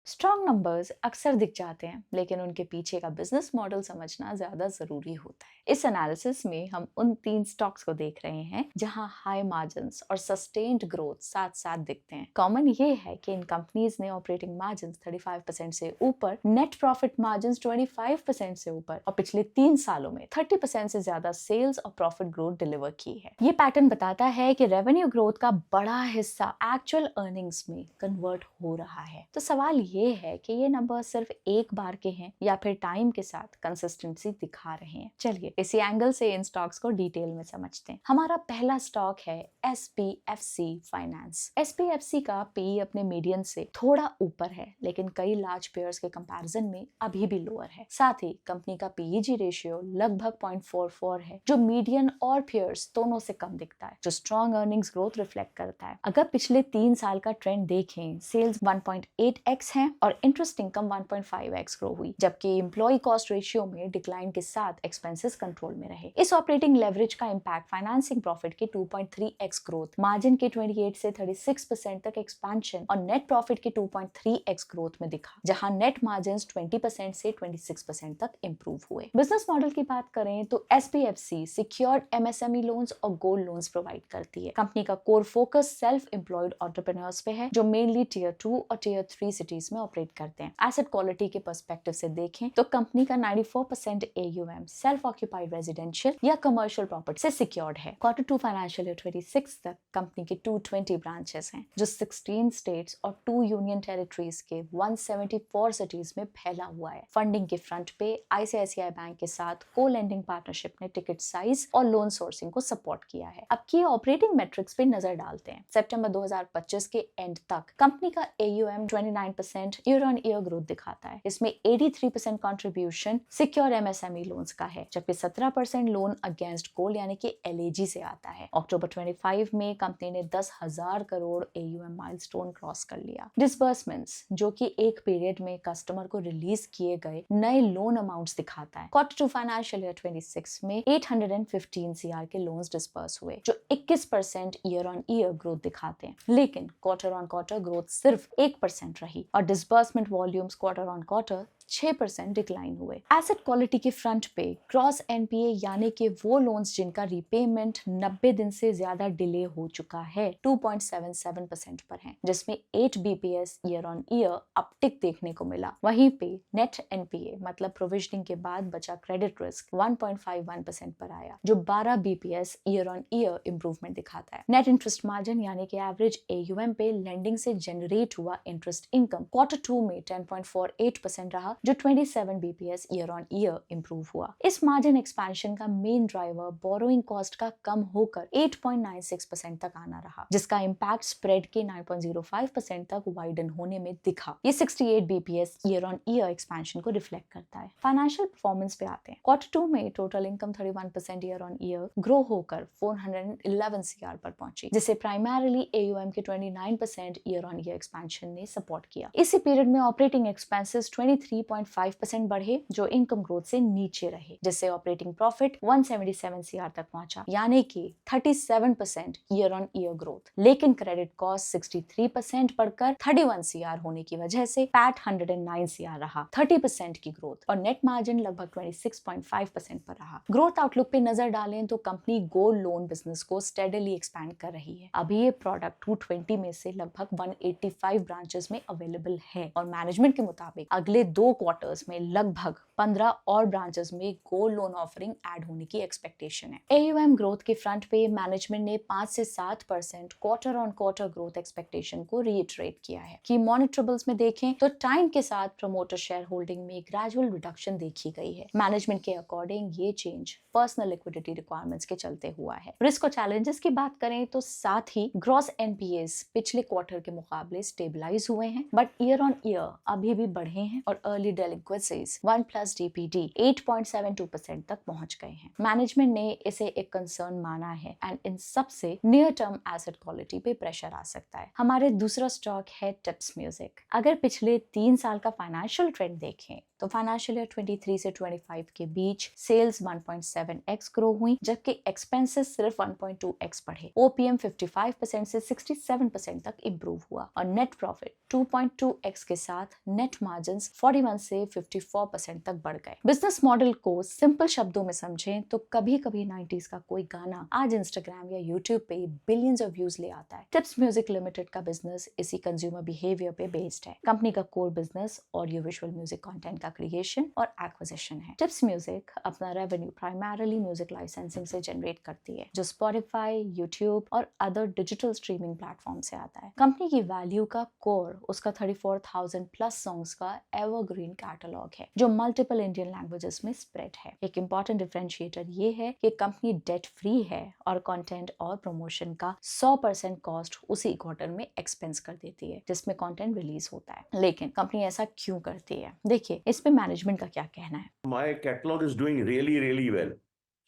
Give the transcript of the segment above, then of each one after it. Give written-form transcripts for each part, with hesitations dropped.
Strong numbers अक्सर दिख जाते हैं, लेकिन उनके पीछे का बिजनेस मॉडल समझना ज्यादा जरूरी होता है। इस एनालिसिस में हम उन 3 स्टॉक्स को देख रहे हैं जहां हाई मार्जिन्स और सस्टेन्ड ग्रोथ साथ साथ दिखते हैं। कॉमन ये है कि इन कंपनीज ने ऑपरेटिंग मार्जिन्स 35% से ऊपर, नेट प्रॉफिट मार्जिन्स 25% से ऊपर और पिछले 3 सालों में 30% से ज्यादा सेल्स और प्रॉफिट ग्रोथ डिलीवर की है। ये पैटर्न बताता है कि रेवेन्यू ग्रोथ का बड़ा हिस्सा एक्चुअल अर्निंग्स में कन्वर्ट हो रहा है। तो सवाल ये है कि ये नंबर सिर्फ एक बार के हैं या फिर टाइम के साथ कंसिस्टेंसी दिखा रहे हैं। चलिए इसी एंगल से इन स्टॉक्स को डिटेल में समझते हैं। हमारा पहला स्टॉक है SPFC फाइनेंस। SPFC का पी अपने मीडियन से थोड़ा ऊपर है, लेकिन कई लार्ज पेयर्स के कंपैरिजन में अभी भी लोअर है। साथ ही कंपनी का PEG रेशियो लगभग 0.44 है, जो मीडियन और पेयर्स दोनों से कम दिखता है, जो स्ट्रॉन्ग अर्निंग्स ग्रोथ रिफ्लेक्ट करता है। अगर पिछले 3 साल का ट्रेंड देखें, सेल्स 1.8x है और इंटरेस्ट इनकम 1.5x ग्रो हुई, जबकि एम्प्लॉय कॉस्ट रेशियो में डिक्लाइन के साथ एक्सपेंसेस कंट्रोल में रहे। इस ऑपरेटिंग लेवरेज का इंपैक्ट फाइनेंसिंग प्रॉफिट के 2.3x ग्रोथ, मार्जिन के 28 से 36% तक एक्सपेंशन और नेट प्रॉफिट के 2.3x ग्रोथ में दिखा, जहां नेट मार्जिन 20% से 26% तक इंप्रूव हुए। बिजनेस मॉडल की बात करें तो SPFC सिक्योर्ड MSME लोन्स और गोल्ड लोन्स प्रोवाइड करती है। कंपनी का core focus self employed entrepreneurs पे है, जो मेनली टियर 2 और टियर 3 सिटीज में ऑपरेट करते हैं। एसेट क्वालिटी के पर्सपेक्टिव से देखें तो कंपनी का 94% AUM सेल्फ ऑक्यूपाइड रेजिडेंशियल या कमर्शियल प्रॉपर्टी से सिक्योर्ड है। Q2 फाइनेंशियल ईयर 26 तक कंपनी के 220 ब्रांचेस हैं, जो 16 स्टेट्स और 2 यूनियन टेरिटरीज के 174 सिटीज में फैला हुआ है। फंडिंग के फ्रंट पे ICICI बैंक के साथ को लेंडिंग पार्टनरशिप ने टिकट साइज और लोन सोर्सिंग को सपोर्ट किया है। अब की ऑपरेटिंग मेट्रिक्स पे नजर डालते हैं। सितंबर 2025 के एंड तक कंपनी का AUM 29% year on year growth दिखाता है। इसमें 83% कंट्रीब्यूशन सिक्योर MSME लोन्स का है, जबकि 17% लोन अगेंस्ट गोल्ड यानी कि LAG से आता है। अक्टूबर 25 में कंपनी ने 10,000 करोड़ AUM माइलस्टोन क्रॉस कर लिया। डिसबर्समेंट्स, जो कि एक पीरियड में कस्टमर को रिलीज किए गए नए लोन अमाउंट्स दिखाता है। Q2 फाइनेंशियल ईयर 26 में 815 CR के लोन्स डिस्पर्स हुए, जो 21% ईयर ऑन ईयर ग्रोथ दिखाते हैं। लेकिन क्वार्टर ऑन क्वार्टर ग्रोथ सिर्फ 1% रही और disbursement volumes quarter on quarter 6% decline हुए। एसेट क्वालिटी के फ्रंट पे क्रॉस NPA यानी कि वो लोन्स जिनका रीपेमेंट 90 दिन से ज्यादा डिले हो चुका है 2.77% पर हैं, जिसमें 8 BPS year on year uptick देखने को मिला। वहीं पे नेट NPA मतलब प्रोविजनिंग के बाद बचा क्रेडिट रिस्क 1.51% पर आया, जो 12 BPS year on year improvement दिखाता है। नेट इंटरेस्ट मार्जिन यानी कि एवरेज AUM पे लेंडिंग से जनरेट हुआ इंटरेस्ट इनकम Q2 में 10.48% रहा, जो 27 BPS year on year improve हुआ। इस मार्जिन एक्सपेंशन का मेन ड्राइवर बोरोइंग कॉस्ट का कम होकर 8.96% तक आना रहा, जिसका इंपैक्ट स्प्रेड के 9.05% तक वाइडन होने में दिखा। ये 68 BPS year on year expansion को रिफ्लेक्ट करता है। फाइनेंशियल परफॉर्मेंस पे आते हैं। Q2 में total income 31% year on year grow होकर 411 CR पर पहुंची, जिसे प्राइमरीली AUM के 29% ईयर ऑन ईयर एक्सपेंशन ने सपोर्ट किया। इसी पीरियड में ऑपरेटिंग एक्सपेंसेस 23.5% बढ़े, जो इनकम ग्रोथ से नीचे रहे, जिससे ऑपरेटिंग प्रॉफिट 177 CR तक पहुंचा, यानी कि 37% ईयर ऑन ईयर ग्रोथ। लेकिन क्रेडिट कॉस्ट 63% बढ़कर 31 CR होने की वजह से पैट 109 CR रहा, 30% की ग्रोथ, और नेट मार्जिन लगभग 26.5% पर रहा। ग्रोथ आउटलुक पे नजर डालें तो कंपनी गोल्ड लोन बिजनेस को स्टेडली एक्सपैंड कर रही है। अभी ये प्रोडक्ट 220 में से लगभग 185 ब्रांचेस में अवेलेबल है और मैनेजमेंट के मुताबिक अगले 2 क्वार्टर्स में लगभग 15 और ब्रांचेस में गोल्ड लोन ऑफरिंग ऐड होने की एक्सपेक्टेशन है। AUM ग्रोथ के फ्रंट पे मैनेजमेंट ने 5 से 7% quarter on quarter growth expectation को रीइटरेट किया है। की मॉनिटरेबल्स में देखें तो टाइम के साथ प्रमोटर शेयर होल्डिंग में ग्रेजुअल रिडक्शन देखी गई है। मैनेजमेंट के अकॉर्डिंग ये चेंज पर्सनल लिक्विडिटी रिक्वायरमेंट्स के चलते हुआ है। रिस्क और चैलेंजेस की बात करें तो साथ ही ग्रॉस NPAs पिछले क्वार्टर के मुकाबले स्टेबलाइज हुए हैं, बट ईयर ऑन ईयर अभी भी बढ़े हैं और अर्ली डेलिक्वेंसीज 1+ DPD 8.72% तक पहुंच गए हैं। मैनेजमेंट ने इसे एक कंसर्न माना है एंड इन सब से नियर टर्म एसेट क्वालिटी पे प्रेशर आ सकता है। हमारे दूसरा स्टॉक है टिप्स म्यूजिक। अगर पिछले 3 साल का फाइनेंशियल ट्रेंड देखें तो फाइनेंशियल ईयर 23 से 25 के बीच सेल्स 1.7x ग्रो हुई, जबकि एक्सपेंसेस सिर्फ 1.2x बढ़े। ओपीएम 55% से 67% तक इंप्रूव हुआ और नेट प्रॉफिट 2.2x के साथ नेट मार्जिन्स 41 से 54% तक बढ़ गए। बिजनेस मॉडल को सिंपल शब्दों में समझें तो कभी कभी 90s का कोई गाना आज इंस्टाग्राम या यूट्यूब पे बिलियंस ऑफ व्यूज ले आता है। टिप्स म्यूजिक लिमिटेड का बिजनेस इसी कंज्यूमर बिहेवियर पे बेस्ड है। कंपनी का core business audio visual music content का क्रिएशन और एक्विजिशन है। टिप्स म्यूजिक अपना रेवेन्यू प्राइमरली म्यूजिक लाइसेंसिंग से जनरेट करती है, जो स्पॉटिफाई, यूट्यूब और अदर डिजिटल स्ट्रीमिंग प्लेटफॉर्म से आता है। कंपनी की वैल्यू का कोर उसका 34,000 प्लस सॉन्ग्स का एवरग्रीन कैटलॉग है, जो मल्टीपल इंडियन लैंग्वेजेस में स्प्रेड है। एक इंपॉर्टेंट डिफरेंशिएटर ये है कि कंपनी डेट फ्री है और कंटेंट और प्रमोशन का 100% कॉस्ट उसी क्वार्टर में एक्सपेंस कर देती है जिसमें कंटेंट रिलीज होता है। लेकिन कंपनी ऐसा क्यों करती है, देखिए इस पे मैनेजमेंट का क्या कहना है। My catalog is doing really well.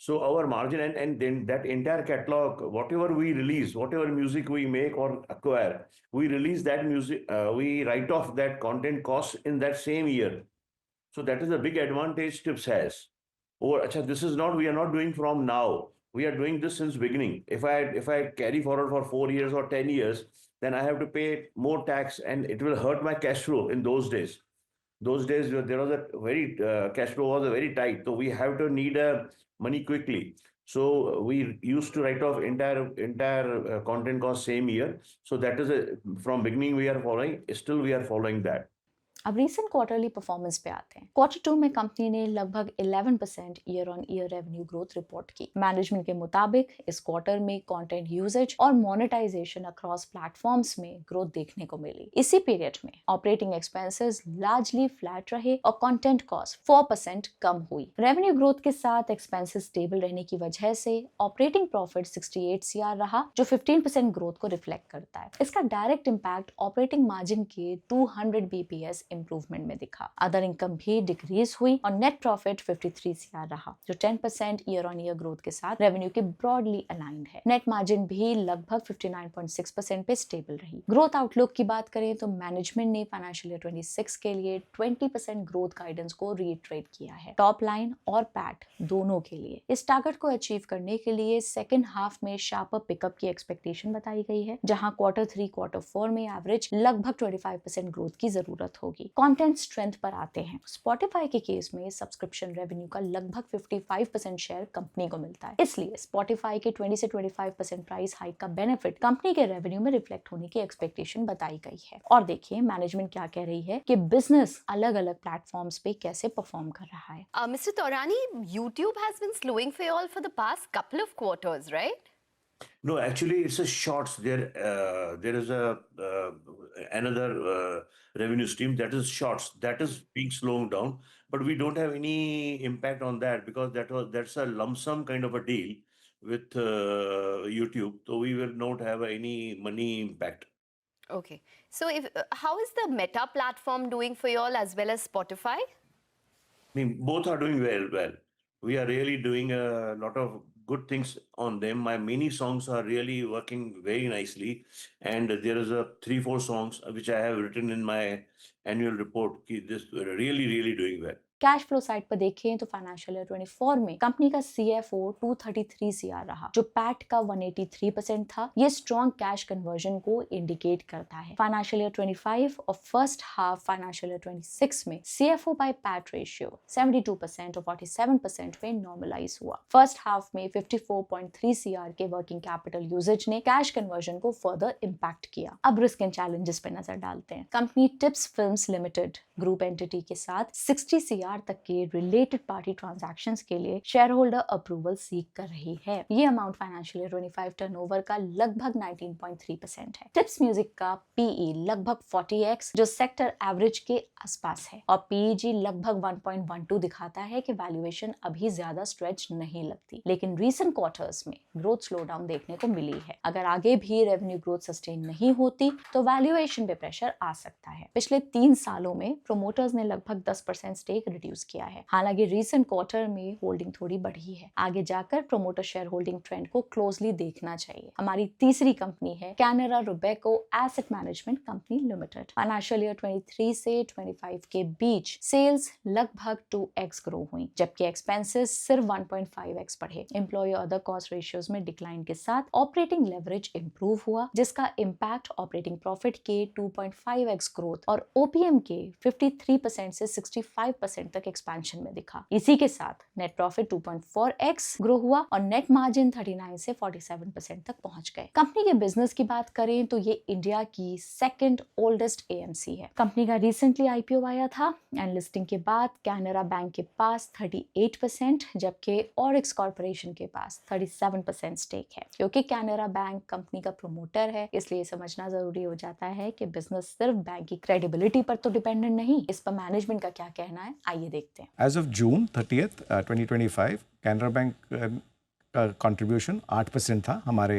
So our margin and then that entire catalog, whatever we release, whatever music we make or acquire, we release that music, we write off that content cost in that same year. So that is a big advantage Tips has. Or acha, this is not, we are not doing from now. We are doing this since beginning. If I carry forward for 4 years or 10 years, then I have to pay more tax and it will hurt my cash flow in those days. Those days there was a very cash flow was very tight, so we have to need money quickly. So we used to write off entire content cost same year. So that is from beginning we are following, still we are following that. अब recent quarterly performance पे आते हैं। Quarter 2 में company ने लगभग 11% year on year revenue growth report की। Management के मुताबिक इस क्वार्टर में कंटेंट यूजेज और मोनेटाइजेशन अक्रॉस प्लेटफॉर्म्स में ग्रोथ देखने को मिली। इसी पीरियड में ऑपरेटिंग एक्सपेंसेस लार्जली फ्लैट रहे और कंटेंट कॉस्ट 4% कम हुई। रेवेन्यू ग्रोथ के साथ एक्सपेंसेस स्टेबल रहने की वजह से ऑपरेटिंग प्रॉफिट 68 CR रहा, जो 15% ग्रोथ को रिफ्लेक्ट करता है। इसका डायरेक्ट इम्पैक्ट ऑपरेटिंग मार्जिन के 200 BPS इंप्रूवमेंट में दिखा। अदर इनकम भी डिक्रीज हुई और नेट प्रॉफिट 53 CR रहा, जो 10% ईयर ऑन ईयर ग्रोथ के साथ रेवेन्यू के ब्रॉडली अलाइंड है। नेट मार्जिन भी लगभग 59.6% पे स्टेबल रही। ग्रोथ आउटलुक की बात करें तो मैनेजमेंट ने फाइनेंशियल ईयर 26 के लिए 20% ग्रोथ गाइडेंस को रीइटरेट किया है, टॉप लाइन और पैट दोनों के लिए। इस टारगेट को अचीव करने के लिए सेकेंड हाफ में शार्पर पिकअप की एक्सपेक्टेशन बताई गई है, जहां क्वार्टर 3 क्वार्टर 4 में एवरेज लगभग 25% ग्रोथ की जरूरत होगी। कंटेंट स्ट्रेंथ पर आते हैं। स्पॉटिफाई के केस में सब्सक्रिप्शन रेवेन्यू का लगभग 55% शेयर कंपनी को मिलता है, इसलिए स्पॉटिफाई के 20 से 25% प्राइस हाइक का बेनिफिट कंपनी के रेवेन्यू में रिफ्लेक्ट होने की एक्सपेक्टेशन बताई गई है। और देखिए मैनेजमेंट क्या कह रही है कि बिजनेस अलग अलग प्लेटफॉर्म्स पे कैसे परफॉर्म कर रहा है। Mr. Taurani, YouTube has been slowing for you all for the past couple of quarters, right? No, actually, it's a shorts. There is another revenue stream that is shorts that is being slowed down, but we don't have any impact on that because that's a lump sum kind of a deal with YouTube, so we will not have any money impact. Okay. So how is the Meta platform doing for you all as well as Spotify? I mean, both are doing well. We are really doing a lot of good things on them. My mini songs are really working very nicely, and there is a 3-4 songs which I have written in my annual report. This really doing well. Cash flow side पर देखें तो financial year 24 में company का CFO 233 CR रहा, जो PAT का 183% था। ये स्ट्रॉन्ग कैश कन्वर्जन को इंडिकेट करता है। फाइनेंशियल ईयर 25 और फर्स्ट हाफ फाइनेंशियल ईयर 26 में CFO बाय पैट रेशियो 72% और 47% में नॉर्मलाइज हुआ। फर्स्ट हाफ में 54.3 CR के वर्किंग कैपिटल यूजेज ने कैश कन्वर्जन को फर्दर इम्पैक्ट किया। अब रिस्क एंड चैलेंजेस पे नजर डालते हैं। Company tips films limited group entity के साथ 60 CR तक के रिलेटेड पार्टी ट्रांजैक्शंस के लिए शेयर होल्डर अप्रूवल सीक कर रही है। ये अमाउंट फाइनेंशियल ईयर 25 टर्नओवर का लगभग 19.3% है। टिप्स म्यूजिक का PE लगभग 40x, जो सेक्टर एवरेज के आसपास है, और PEG लगभग 1.12 दिखाता है कि वैल्यूएशन अभी ज्यादा स्ट्रेच नहीं लगती। लेकिन रीसेंट क्वार्टर्स में ग्रोथ स्लो डाउन देखने को मिली है। अगर आगे भी रेवेन्यू ग्रोथ सस्टेन नहीं होती तो वैल्यूएशन पे प्रेशर आ सकता है। पिछले 3 सालों में प्रोमोटर्स ने लगभग 10% स्टेक रिड्यूस किया है। हालांकि रीसेंट क्वार्टर में होल्डिंग थोड़ी बढ़ी है। आगे जाकर प्रोमोटर शेयर होल्डिंग ट्रेंड को क्लोजली देखना चाहिए। हमारी तीसरी कंपनी है Canara Robeco asset management company limited. Financial year 23 से 25 के बीच सेल्स लगभग 2x ग्रो हुई, जबकि एक्सपेंसेस सिर्फ 1.5x बढ़े। एम्प्लॉय अदर कॉस्ट रेशियोज में डिक्लाइन के साथ ऑपरेटिंग लेवरेज इंप्रूव हुआ, जिसका इम्पैक्ट ऑपरेटिंग प्रॉफिट के 2.5x ग्रोथ और ओपीएम के 53% से 65% तक एक्सपेंशन में दिखा। इसी के साथ नेट प्रॉफिट 2.4x ग्रो हुआ और नेट मार्जिन 39 से 47% तक पहुंच गए। कंपनी के बिजनेस की बात करें तो ये इंडिया की सेकंड ओल्डेस्ट एएमसी है। कंपनी का रिसेंटली आईपीओ आया था एंड लिस्टिंग के बाद कैनरा बैंक के पास 38%, जबकि ऑरिक्स कॉर्पोरेशन के पास 37% स्टेक है। क्योंकि कैनरा बैंक कंपनी का प्रमोटर है, इसलिए समझना जरूरी हो जाता है कि बिजनेस सिर्फ बैंक की क्रेडिबिलिटी पर तो डिपेंडेंट नहीं। इस पर मैनेजमेंट का क्या कहना है, आइए देखते हैं। As of June 30th 2025 Canara bank का कंट्रीब्यूशन 8% था हमारे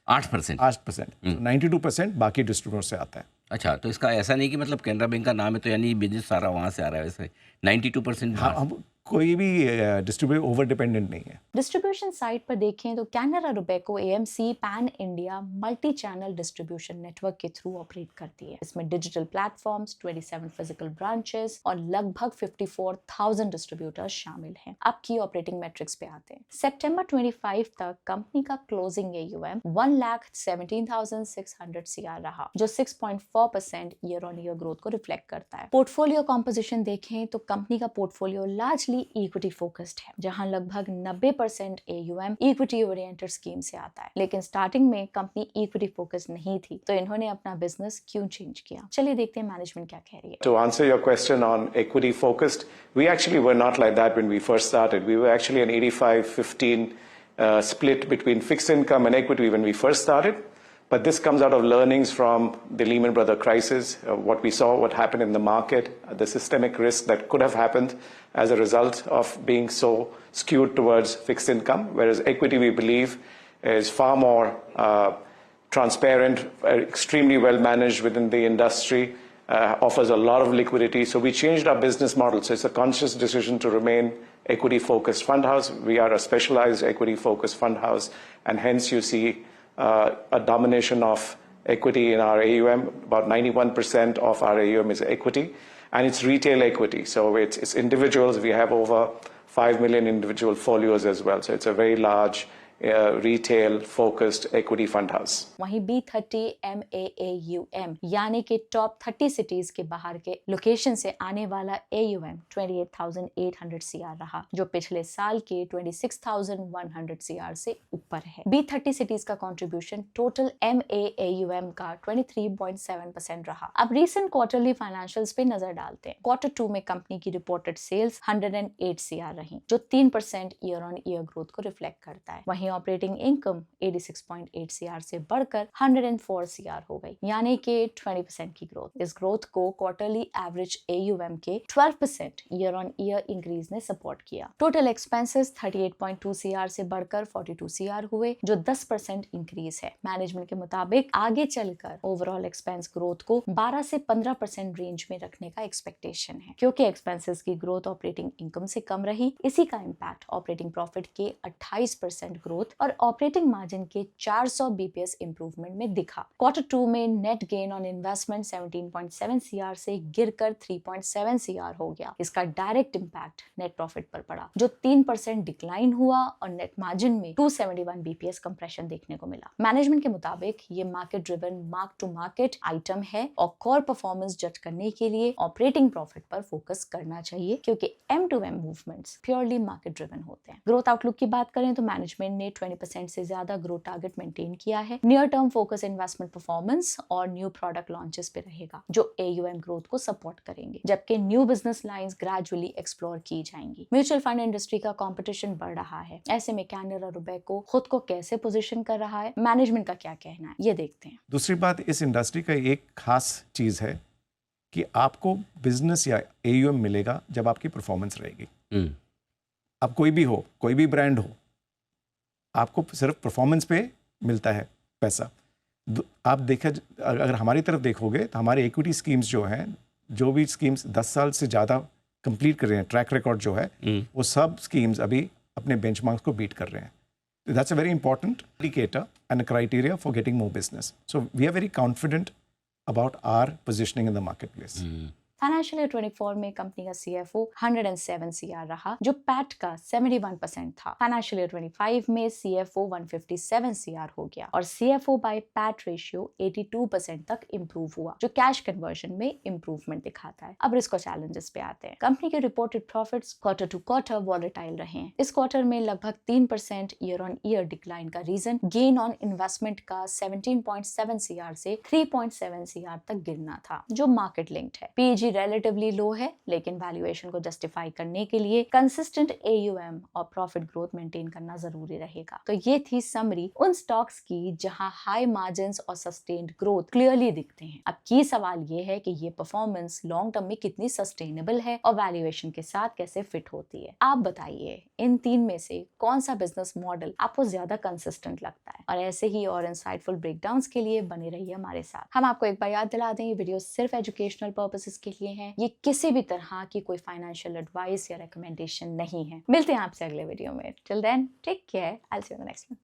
8%। 8%, 92% बाकी डिस्ट्रीब्यूटर से आता है। अच्छा, तो इसका ऐसा नहीं कि मतलब कैनरा बैंक का नाम है तो यानी बिजनेस सारा वहाँ से आ रहा है, वैसे 92% हाँ, हम कोई भी डिस्ट्रीब्यूटर ओवर डिपेंडेंट नहीं है। डिस्ट्रीब्यूशन साइट पर देखें तो Canara Robeco AMC pan India multi channel distribution network के थ्रू ऑपरेट करती है। इसमें डिजिटल प्लेटफॉर्म्स, 27 फिजिकल ब्रांचेस और लगभग 54,000 डिस्ट्रीब्यूटर्स शामिल हैं। अब की ऑपरेटिंग मैट्रिक्स पे आते हैं। सितंबर 25 तक कंपनी का क्लोजिंग AUM 1,17,600 CR रहा, जो 6.4% ईयर ऑन ईयर ग्रोथ को रिफ्लेक्ट करता है। पोर्टफोलियो कॉम्पोजिशन देखें तो कंपनी का पोर्टफोलियो लार्जली इक्विटी फोकस्ड है, जहां लगभग 90% AUM इक्विटी ओरिएंटेड स्कीम से आता है। लेकिन स्टार्टिंग में कंपनी इक्विटी फोकस नहीं थी, तो इन्होंने अपना बिजनेस क्यों चेंज किया? चलिए देखते हैं मैनेजमेंट क्या कह रही है। To answer your question on equity focused, we actually were not like that when we first started. We were actually an 85-15 split between fixed income and equity when we first started. But this comes out of learnings from the Lehman Brothers crisis, what we saw, what happened in the market, the systemic risk that could have happened as a result of being so skewed towards fixed income, whereas equity, we believe, is far more transparent, extremely well managed within the industry, offers a lot of liquidity. So we changed our business model. So it's a conscious decision to remain equity focused fund house. We are a specialized equity focused fund house, and hence you see a domination of equity in our AUM. About 91% of our AUM is equity, and it's retail equity. So it's individuals. We have over 5 million individual folios as well. So it's a very large retail focused equity fund house. वहीं B30 MAAUM यानी कि top 30 cities के बाहर के location से आने वाला AUM 28,800 CR रहा, जो पिछले साल के 26,100 CR से ऊपर है। B30 सिटीज का कंट्रीब्यूशन टोटल MAAUM का 23.7% रहा। अब रीसेंट क्वार्टरली फाइनेंशियल्स पे नजर डालते हैं। क्वार्टर 2 में कंपनी की रिपोर्टेड सेल्स 108 CR रही, जो 3% ईयर ऑन ईयर ग्रोथ को रिफ्लेक्ट करता है। वहीं ऑपरेटिंग इनकम 86.8 CR से बढ़कर 104 CR हो गई, यानी कि 20% की ग्रोथ। इस ग्रोथ को क्वार्टरली एवरेज AUM के 12% ईयर ऑन ईयर इंक्रीज ने सपोर्ट किया। टोटल एक्सपेंसेस 38.2 CR से बढ़कर 42 CR हुए, जो 10% इंक्रीज है। मैनेजमेंट के मुताबिक आगे चलकर ओवरऑल एक्सपेंस ग्रोथ को 12 से 15% रेंज में रखने का एक्सपेक्टेशन है। क्योंकि एक्सपेंसेस की ग्रोथ ऑपरेटिंग इनकम से कम रही, इसी का इम्पैक्ट ऑपरेटिंग प्रॉफिट के 28% ग्रोथ और ऑपरेटिंग मार्जिन के 400 BPS इंप्रूवमेंट में दिखा। क्वार्टर 2 में net gain on investment 17.7 CR से गिरकर 3.7 CR हो गया। इसका डायरेक्ट इम्पैक्ट नेट प्रॉफिट पर पड़ा, जो 3% डिक्लाइन हुआ और नेट मार्जिन में 271 BPS कंप्रेशन देखने को मिला। मैनेजमेंट के मुताबिक ये market driven mark to market item है और कोर परफॉर्मेंस जज करने के लिए ऑपरेटिंग प्रॉफिट पर फोकस करना चाहिए, क्योंकि M2M movements purely market driven होते हैं। ग्रोथ आउटलुक की बात करें तो मैनेजमेंट ने 20% से ज्यादा ग्रोथ टारगेट मेंटेन किया है। Near term focus investment performance और न्यू प्रोडक्ट लॉन्चेस पे रहेगा, जो AUM ग्रोथ को सपोर्ट करेंगे, जबकि new business lines gradually explore की जाएंगी। म्यूचुअल फंड इंडस्ट्री का कंपटीशन बढ़ रहा है, ऐसे में कैनरा रोबेको खुद को कैसे पोजीशन कर रहा है, मैनेजमेंट का क्या कहना है, ये देखते हैं। दूसरी बात, इस इंडस्ट्री का एक खास चीज़ है कि आपको बिजनेस या AUM मिलेगा जब आपकी परफॉर्मेंस रहेगी। अब कोई भी हो, कोई भी ब्रांड हो, आपको सिर्फ परफॉर्मेंस पे मिलता है पैसा। आप देखा, अगर हमारी तरफ देखोगे तो हमारे इक्विटी स्कीम्स जो हैं, जो भी स्कीम्स 10 साल से ज़्यादा कंप्लीट कर रहे हैं, ट्रैक रिकॉर्ड जो है वो सब स्कीम्स अभी अपने बेंचमार्क्स को बीट कर रहे हैं. That's a very important indicator and a criteria for getting more business. So we are very confident about our positioning in the marketplace. Financial year 24 में कंपनी का CFO 107 CR रहा, जो पैट का 71% था. फाइनेंशियल ईयर 25 में CFO 157 CR हो गया और CFO बाय पैट रेशियो 82% तक इंप्रूव हुआ, जो कैश कन्वर्जन में इंप्रूवमेंट दिखाता है. अब रिस्क और चैलेंजेस पे आते हैं. कंपनी के reported profits quarter to quarter volatile रहे हैं. इस क्वार्टर में लगभग 3% ईयर ऑन ईयर डिक्लाइन का रीजन गेन ऑन इन्वेस्टमेंट का 17.7 CR से 3.7 CR तक गिरना था, जो मार्केट लिंक्ड है. PEG relatively लो है, लेकिन वैल्यूएशन को जस्टिफाई करने के लिए कंसिस्टेंट AUM और प्रॉफिट ग्रोथ मेंटेन करना जरूरी रहेगा. तो ये थी समरी उन स्टॉक्स की जहां हाई मार्जिन्स और सस्टेन्ड ग्रोथ क्लियरली दिखते हैं. अब की सवाल ये है कि ये परफॉर्मेंस लॉन्ग टर्म में कितनी सस्टेनेबल है और वैल्यूएशन के साथ कैसे फिट होती है. आप बताइए इन तीन में से कौन सा बिजनेस मॉडल आपको ज्यादा कंसिस्टेंट लगता है. और ऐसे ही और इंसाइटफुल ब्रेकडाउन्स के लिए बने रहिए हमारे साथ. हम आपको एक बार याद दिला दें, ये वीडियो सिर्फ एजुकेशनल पर्पसेस के लिए हैं. ये किसी भी तरह की कोई फाइनेंशियल एडवाइस या रिकमेंडेशन नहीं है. मिलते हैं आपसे अगले वीडियो में. Till then take care. I will see you in the next one.